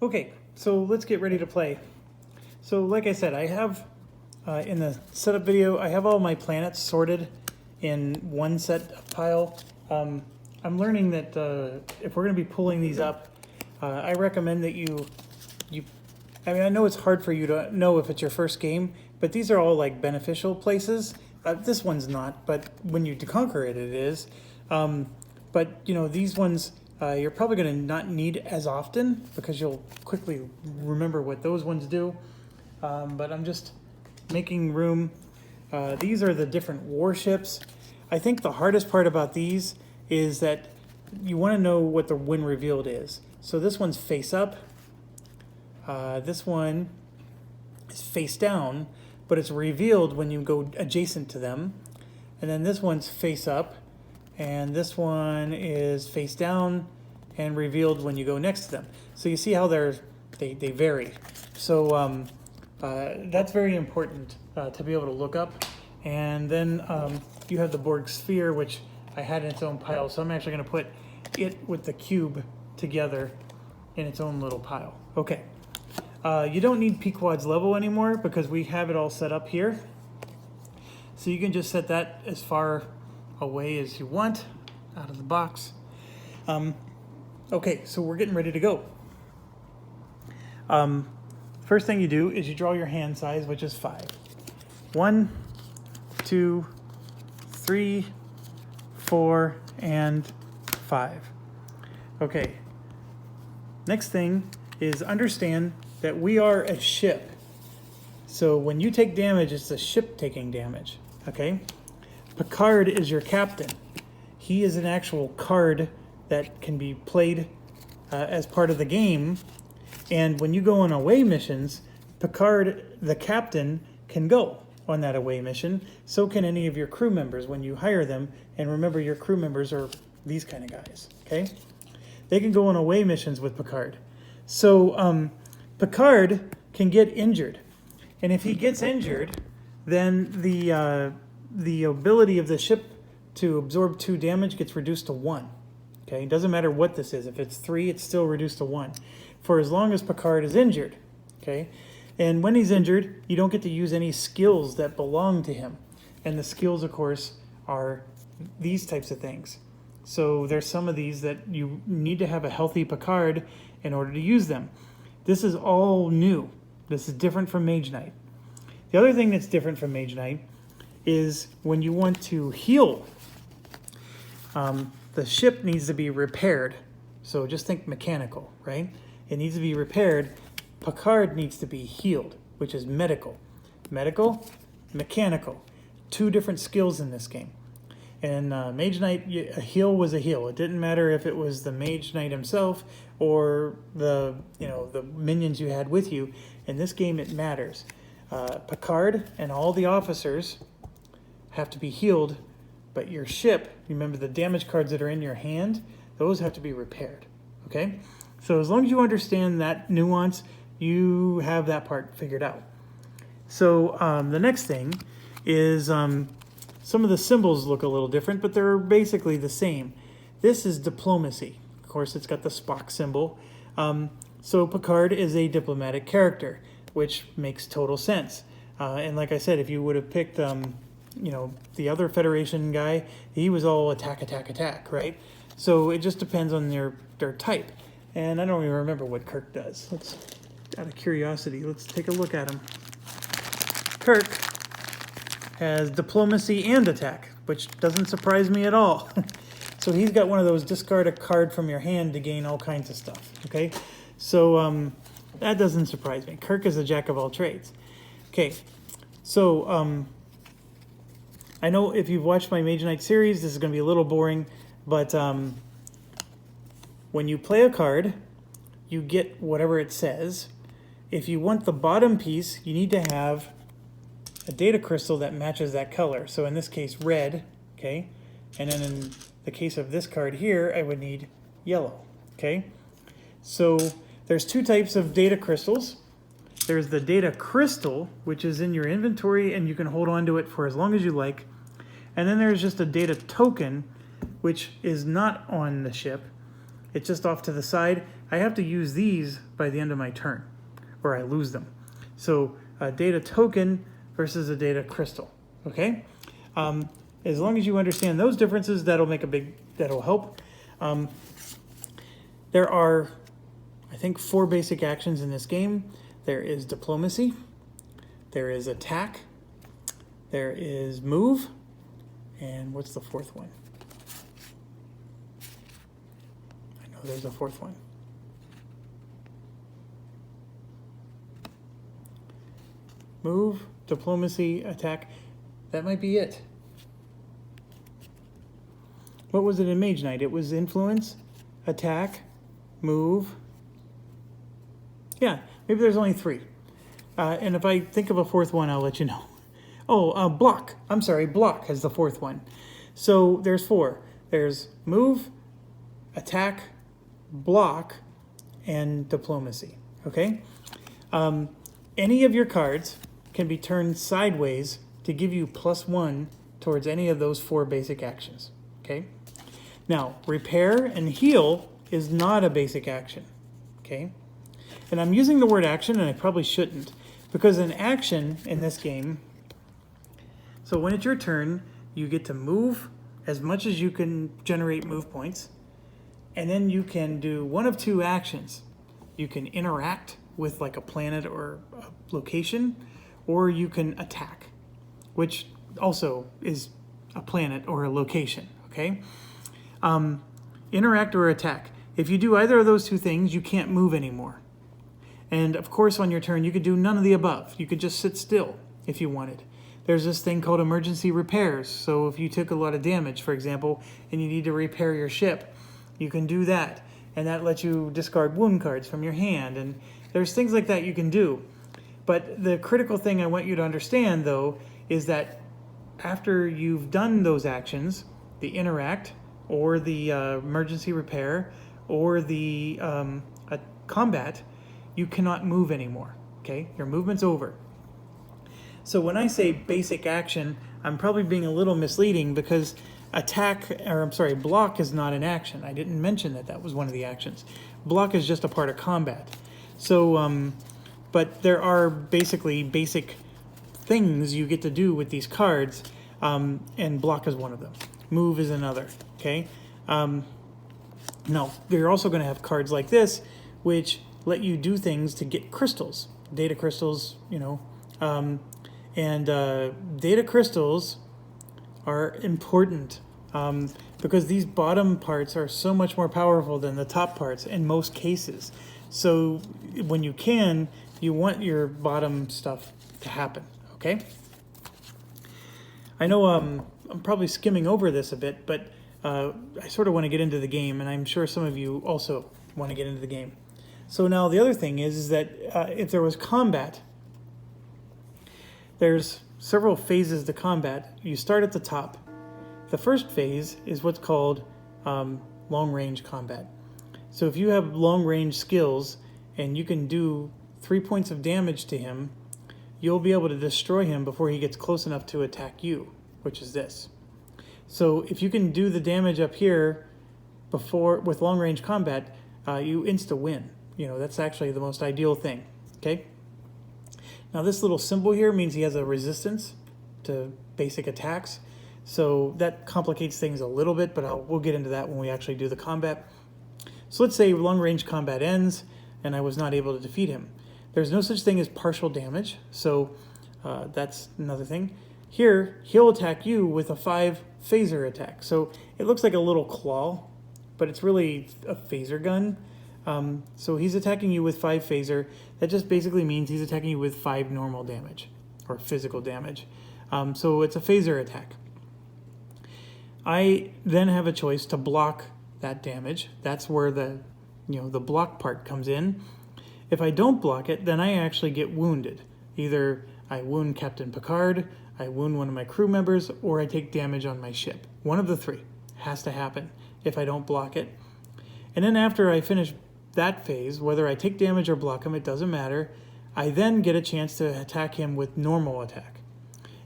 Okay, so let's get ready to play. So like I said, I have in the setup video, I have all my planets sorted in one set pile. I'm learning that if we're going to be pulling these up, I recommend that I mean, I know it's hard for you to know if it's your first game, but these are all like beneficial places. This one's not, but when you conquer it, it is. But you know, these ones you're probably going to not need as often because you'll quickly remember what those ones do. But I'm just making room. These are the different warships. I think the hardest part about these is that you want to know what the when revealed is. So this one's face up. This one is face down, but it's revealed when you go adjacent to them. And then this one's face up, and this one is face down and revealed when you go next to them. So you see how they vary. So that's very important to be able to look up. And then you have the Borg sphere, which I had in its own pile. So I'm actually going to put it with the cube together in its own little pile. Okay. You don't need P-Quad's level anymore because we have it all set up here. So you can just set that as far away as you want out of the box. Okay, so we're getting ready to go. First thing you do is you draw your hand size, which is 5. 1, 2, 3, 4, and 5. Okay. Next thing is understand that we are a ship. So when you take damage, it's the ship taking damage, okay? Picard is your captain. He is an actual card that can be played as part of the game. And when you go on away missions, Picard, the captain, can go on that away mission. So can any of your crew members when you hire them. And remember, your crew members are these kind of guys, okay? They can go on away missions with Picard. So Picard can get injured. And if he gets injured, then the ability of the ship to absorb 2 damage gets reduced to 1. Okay, it doesn't matter what this is. If it's 3, it's still reduced to 1 for as long as Picard is injured. Okay, and when he's injured, you don't get to use any skills that belong to him. And the skills, of course, are these types of things. So there's some of these that you need to have a healthy Picard in order to use them. This is all new. This is different from Mage Knight. The other thing that's different from Mage Knight is when you want to heal, the ship needs to be repaired. So just think mechanical, right? It needs to be repaired. Picard needs to be healed, which is medical. Medical, mechanical. 2 different skills in this game. And Mage Knight, a heal was a heal. It didn't matter if it was the Mage Knight himself or the minions you had with you. In this game, it matters. Picard and all the officers have to be healed, but your ship, remember the damage cards that are in your hand, those have to be repaired. Okay? So as long as you understand that nuance, you have that part figured out. So the next thing is some of the symbols look a little different, but they're basically the same. This is diplomacy. Of course, it's got the Spock symbol. So Picard is a diplomatic character, which makes total sense. And like I said, if you would have picked, the other Federation guy, he was all attack, attack, attack, right? So it just depends on their type. And I don't even remember what Kirk does. Out of curiosity, let's take a look at him. Kirk has diplomacy and attack, which doesn't surprise me at all. So he's got one of those discard a card from your hand to gain all kinds of stuff, okay? So that doesn't surprise me. Kirk is a jack of all trades. Okay, so I know if you've watched my Mage Knight series, this is going to be a little boring, but when you play a card, you get whatever it says. If you want the bottom piece, you need to have a data crystal that matches that color. So in this case, red, okay? And then in the case of this card here, I would need yellow, okay? So there's 2 types of data crystals. There's the data crystal, which is in your inventory and you can hold on to it for as long as you like. And then there's just a data token, which is not on the ship. It's just off to the side. I have to use these by the end of my turn, or I lose them. So a data token versus a data crystal, okay? As long as you understand those differences, that'll help. There are, I think, 4 basic actions in this game. There is diplomacy, there is attack, there is move, and what's the 4th one? I know there's a 4th one. Move, diplomacy, attack. That might be it. What was it in Mage Knight? It was influence, attack, move. Yeah, maybe there's only 3. And if I think of a 4th one, I'll let you know. Oh, block. I'm sorry, block has the 4th one. So there's 4. There's move, attack, block, and diplomacy. Okay? Any of your cards can be turned sideways to give you +1 towards any of those 4 basic actions. Okay? Now, repair and heal is not a basic action. Okay? And I'm using the word action, and I probably shouldn't, because an action in this game, so when it's your turn, you get to move as much as you can generate move points, and then you can do one of 2 actions. You can interact with like a planet or a location, or you can attack, which also is a planet or a location, okay? Interact or attack. If you do either of those 2 things, you can't move anymore. And of course, on your turn, you could do none of the above. You could just sit still if you wanted. There's this thing called emergency repairs. So if you took a lot of damage, for example, and you need to repair your ship, you can do that. And that lets you discard wound cards from your hand. And there's things like that you can do. But the critical thing I want you to understand, though, is that after you've done those actions, the interact, or the emergency repair, or the combat, you cannot move anymore, okay? Your movement's over. So when I say basic action, I'm probably being a little misleading because block is not an action. I didn't mention that that was one of the actions. Block is just a part of combat. So, but there are basically basic things you get to do with these cards, and block is one of them. Move is another, okay? Now, you're also going to have cards like this, which let you do things to get crystals, data crystals, you know, and data crystals are important because these bottom parts are so much more powerful than the top parts in most cases. So when you can, you want your bottom stuff to happen, okay? I know I'm probably skimming over this a bit, but I sort of want to get into the game, and I'm sure some of you also want to get into the game. So now the other thing is that if there was combat, there's several phases to combat. You start at the top. The first phase is what's called long-range combat. So if you have long-range skills and you can do 3 points of damage to him, you'll be able to destroy him before he gets close enough to attack you, which is this. So if you can do the damage up here before with long-range combat, you insta-win. You know, that's actually the most ideal thing, okay? Now this little symbol here means he has a resistance to basic attacks. So that complicates things a little bit, but we'll get into that when we actually do the combat. So let's say long-range combat ends and I was not able to defeat him. There's no such thing as partial damage, so that's another thing. Here, he'll attack you with a 5 phaser attack. So it looks like a little claw, but it's really a phaser gun. So he's attacking you with 5 phaser. That just basically means he's attacking you with 5 normal damage or physical damage. So it's a phaser attack. I then have a choice to block that damage. That's where the block part comes in. If I don't block it, then I actually get wounded. Either I wound Captain Picard, I wound one of my crew members, or I take damage on my ship. One of the 3 has to happen if I don't block it. And then after I finish that phase, whether I take damage or block him, it doesn't matter. I then get a chance to attack him with normal attack.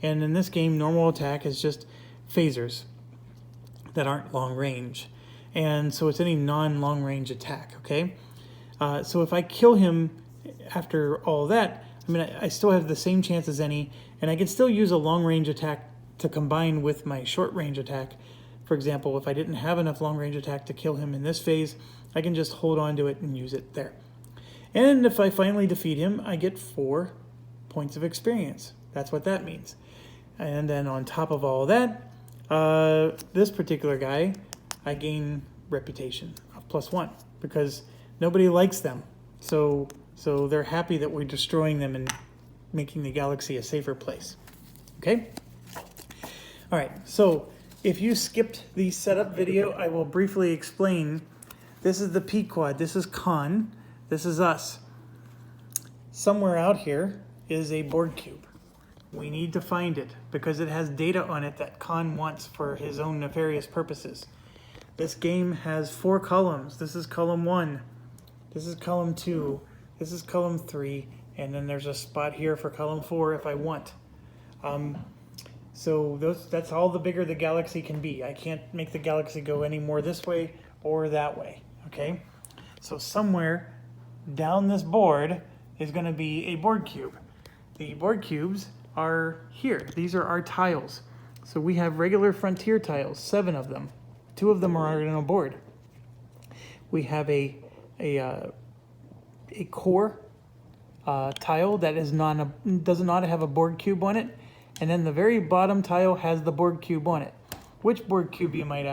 And in this game, normal attack is just phasers that aren't long range. And so it's any non-long range attack, okay? So if I kill him after all that, I mean, I still have the same chance as any, and I can still use a long-range attack to combine with my short-range attack. For example, if I didn't have enough long-range attack to kill him in this phase, I can just hold on to it and use it there. And if I finally defeat him, I get 4 points of experience. That's what that means. And then on top of all that, this particular guy, I gain reputation of +1 because nobody likes them. So they're happy that we're destroying them and making the galaxy a safer place. Okay? All right, so if you skipped the setup video, I will briefly explain. This is the P quad, this is Khan, this is us. Somewhere out here is a board cube. We need to find it because it has data on it that Khan wants for his own nefarious purposes. This game has 4 columns. This is column 1, this is column 2, this is column 3, and then there's a spot here for column 4 if I want. So that's all the bigger the galaxy can be. I can't make the galaxy go any more this way or that way, okay? So somewhere down this board is going to be a board cube. The board cubes are here. These are our tiles. So we have regular frontier tiles, 7 of them. 2 of them are already on a board. We have a core tile that does not have a board cube on it. And then the very bottom tile has the board cube on it. Which board cube, you might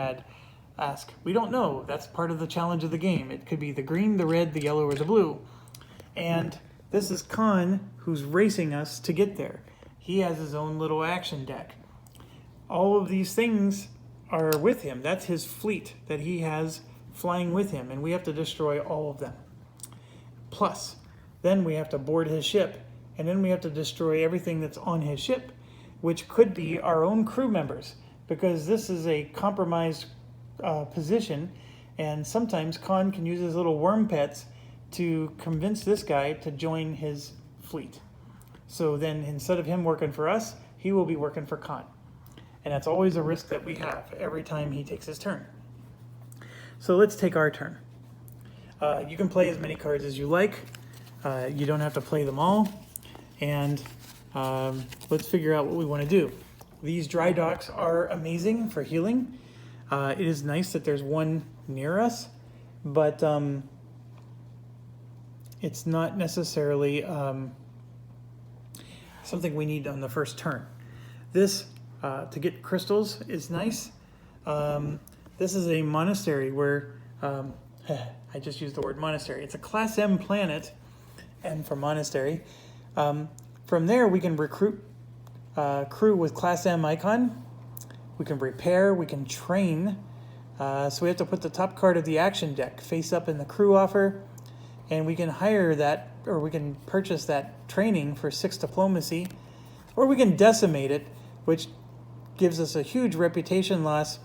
ask? We don't know. That's part of the challenge of the game. It could be the green, the red, the yellow, or the blue. And this is Khan, who's racing us to get there. He has his own little action deck. All of these things are with him. That's his fleet that he has flying with him, and we have to destroy all of them. Plus, then we have to board his ship, and then we have to destroy everything that's on his ship, which could be our own crew members, because this is a compromised position, and sometimes Khan can use his little worm pets to convince this guy to join his fleet. So then instead of him working for us, he will be working for Khan. And that's always a risk that we have every time he takes his turn. So let's take our turn. You can play as many cards as you like. You don't have to play them all. And let's figure out what we want to do. These dry docks are amazing for healing. It is nice that there's one near us, but it's not necessarily something we need on the first turn. This, to get crystals, is nice. This is a monastery where, I just used the word monastery. It's a Class M planet, M for monastery. From there, we can recruit crew with Class M icon. We can repair, we can train. So we have to put the top card of the action deck face up in the crew offer, and we can hire that, or we can purchase that training for 6 diplomacy, or we can decimate it, which gives us a huge reputation loss,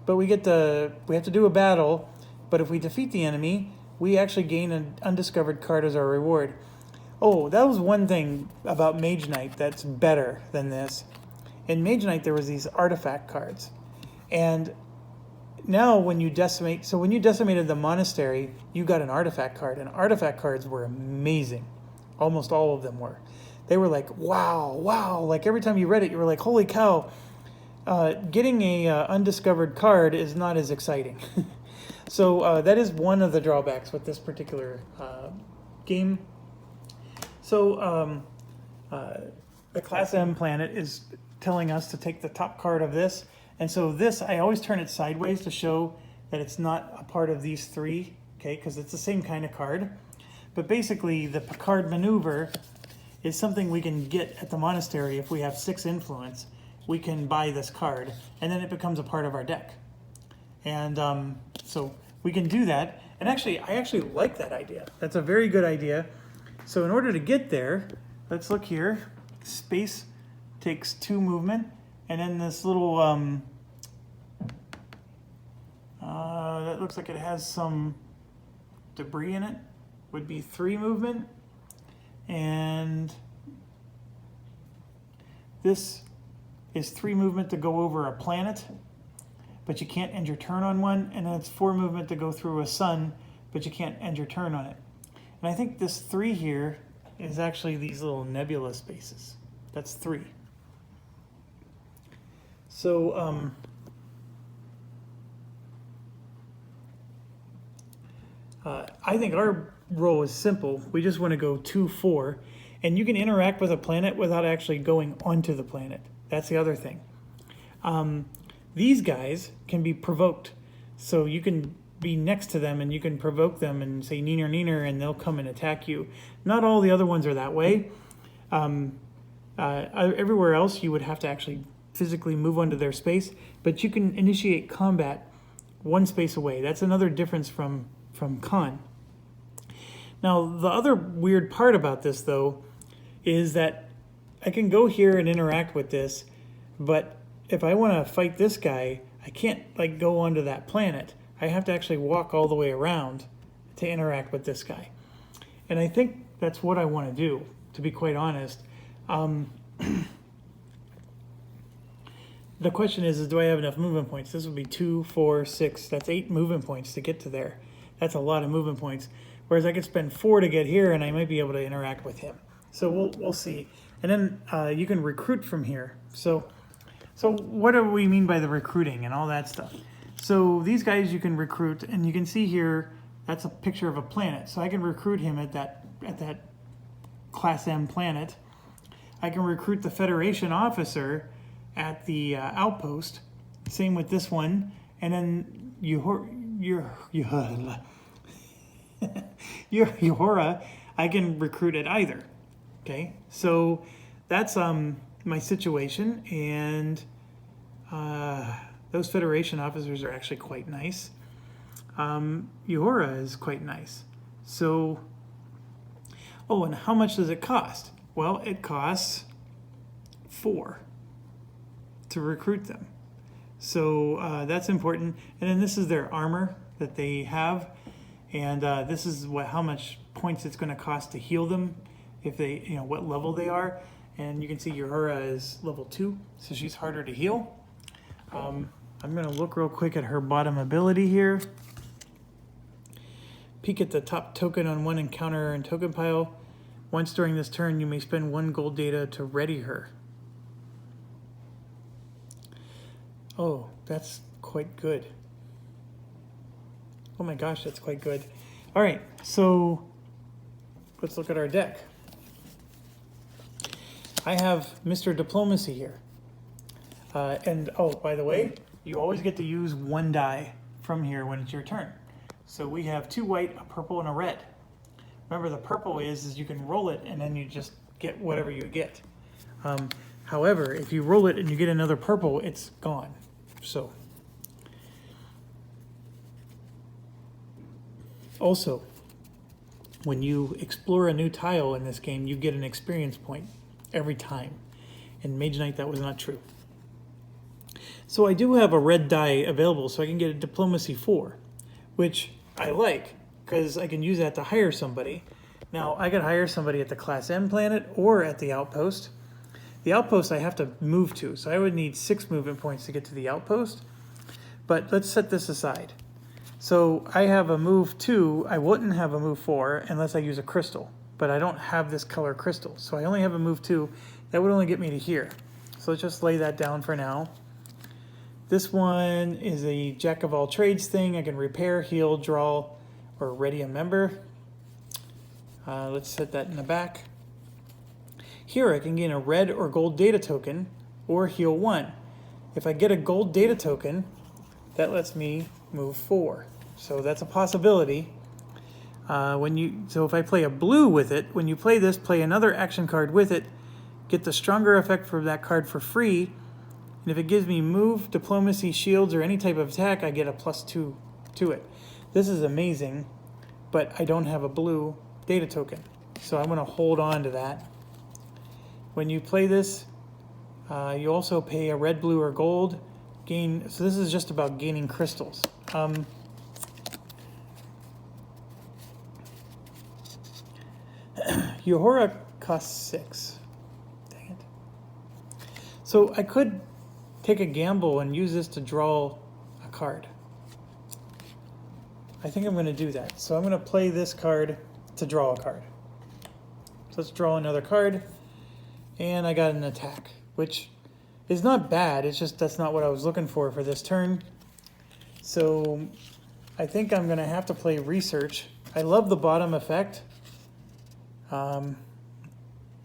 but we have to do a battle, but if we defeat the enemy, we actually gain an undiscovered card as our reward. Oh, that was one thing about Mage Knight that's better than this. In Mage Knight, there was these artifact cards. And now when you decimate, so when you decimated the monastery, you got an artifact card, and artifact cards were amazing. Almost all of them were. They were like, wow, wow. Like every time you read it, you were like, holy cow. Getting a undiscovered card is not as exciting. So that is one of the drawbacks with this particular game. So the Class M planet is telling us to take the top card of this. And so this, I always turn it sideways to show that it's not a part of these 3, okay, because it's the same kind of card. But basically, the Picard maneuver is something we can get at the monastery if we have 6 influence. We can buy this card, and then it becomes a part of our deck. And so we can do that. And actually, I actually like that idea. That's a very good idea. So in order to get there, let's look here. Space takes 2 movement, and then this little, that looks like it has some debris in it, would be 3 movement. And this is 3 movement to go over a planet, but you can't end your turn on one, and then it's 4 movement to go through a sun, but you can't end your turn on it. And I think this 3 here is actually these little nebula spaces. That's 3. So I think our role is simple. We just want to go 2, 4, and you can interact with a planet without actually going onto the planet. That's the other thing. These guys can be provoked, so you can be next to them and you can provoke them and say neener neener and they'll come and attack you. Not all the other ones are that way. Everywhere else you would have to actually physically move onto their space, but you can initiate combat one space away. That's another difference from Khan. Now, the other weird part about this, though, is that I can go here and interact with this, but if I want to fight this guy, I can't like go onto that planet. I have to actually walk all the way around to interact with this guy. And I think that's what I want to do, to be quite honest. The question is do I have enough movement points? This would be 2, 4, 6. That's 8 movement points to get to there. That's a lot of movement points. Whereas I could spend 4 to get here, and I might be able to interact with him. So we'll see. And then you can recruit from here. So what do we mean by the recruiting and all that stuff? So these guys you can recruit, and you can see here that's a picture of a planet. So I can recruit him at that Class M planet. I can recruit the Federation officer at the outpost. Same with this one. And then Uhura, I can recruit at either. Okay, so that's my situation, and those Federation officers are actually quite nice. Uhura is quite nice. So, oh, and how much does it cost? Well, it costs 4 to recruit them. So that's important. And then this is their armor that they have, and this is how much points it's going to cost to heal them, if they, what level they are. And you can see Uhura is level 2, so she's harder to heal. I'm going to look real quick at her bottom ability here. Peek at the top token on one encounter and token pile. Once during this turn, you may spend 1 gold data to ready her. Oh, that's quite good. Oh my gosh, that's quite good. All right, so let's look at our deck. I have Mr. Diplomacy here. And oh, by the way, you always get to use 1 die from here when it's your turn. So we have 2 white, a purple, and a red. Remember, the purple is you can roll it and then you just get whatever you get. However, if you roll it and you get another purple, it's gone. So, also, when you explore a new tile in this game, you get an experience point every time. In Mage Knight, that was not true. So I do have a red die available, so I can get a Diplomacy 4, which I like, because I can use that to hire somebody. Now, I could hire somebody at the Class M planet or at the outpost. The outpost I have to move to, so I would need 6 movement points to get to the outpost. But let's set this aside. So I have a move 2, I wouldn't have a move 4 unless I use a crystal. But I don't have this color crystal, so I only have a move 2. That would only get me to here. So let's just lay that down for now. This one is a jack of all trades thing. I can repair, heal, draw, or ready a member. Let's set that in the back. Here I can gain a red or gold data token or heal 1. If I get a gold data token, that lets me move 4. So that's a possibility. So if I play a blue with it, when you play this, play another action card with it, get the stronger effect for that card for free, and if it gives me move, diplomacy, shields, or any type of attack, I get a +2 to it. This is amazing, but I don't have a blue data token, so I'm going to hold on to that. When you play this, you also pay a red, blue, or gold. So this is just about gaining crystals. Uhura costs 6. Dang it. So I could take a gamble and use this to draw a card. I think I'm going to do that. So I'm going to play this card to draw a card. So let's draw another card, and I got an attack, which is not bad. It's just that's not what I was looking for this turn. So I think I'm going to have to play research. I love the bottom effect, but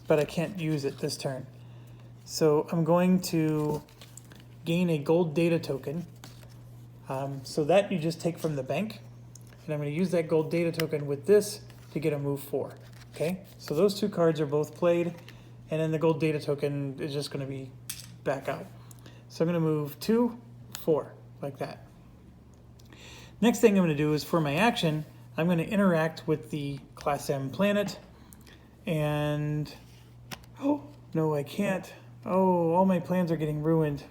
I can't use it this turn. So I'm going to gain a gold data token. So that you just take from the bank. And I'm going to use that gold data token with this to get a move 4. Okay, so those two cards are both played, and then the gold data token is just going to be back out. So I'm going to move 2, 4, like that. Next thing I'm going to do is for my action, I'm going to interact with the Class M planet, and oh, no, I can't. Oh, all my plans are getting ruined.